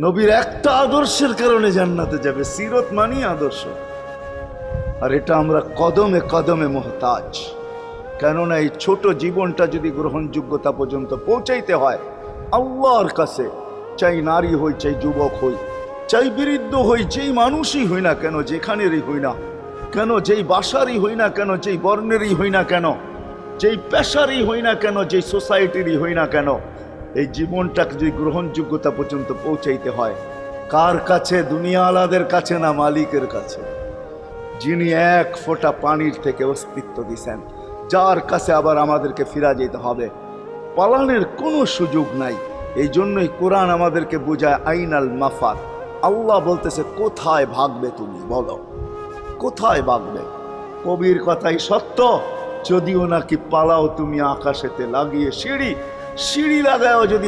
নবীর একটা আদর্শের কারণে জান্নাতে যাবে। সিরত মানি আদর্শ। আর এটা আমরা কদমে কদমে মুহতাজ। কেননা এই ছোট জীবনটা যদি গ্রহণযোগ্যতা পর্যন্ত পৌঁছাইতে হয় আল্লাহর কাছে, চাই নারী হই, চাই যুবক হই, চাই বৃদ্ধ হই, যেই মানুষই হই না কেন, যেখানেরই হই না কেন, যেই বাসারই হই না কেন, যেই বর্ণেরই হই না কেন, যেই পেশারই হই না কেন, যেই সোসাইটিরই হই না কেন, এই জীবনটাকে যদি গ্রহণযোগ্যতা পর্যন্ত পৌঁছাইতে হয় কার কাছে? দুনিয়াওয়ালাদের কাছে না, মালিকের কাছে, যিনি এক ফোঁটা পানির থেকে অস্তিত্ব দিছেন, যার কাছে আবার আমাদেরকে ফিরা যেতে হবে। পালানের কোনো সুযোগ নাই। এই জন্যই কোরআন আমাদেরকে বোঝায় আইনাল মাফার। আল্লাহ বলতেছে কোথায় ভাগবে তুমি, বলো কোথায় ভাগবে? কবির কথাই সত্য, যদিও নাকি পালাও তুমি আকাশেতে লাগিয়ে সিঁড়ি, সিঁড়ি লাগাও যদি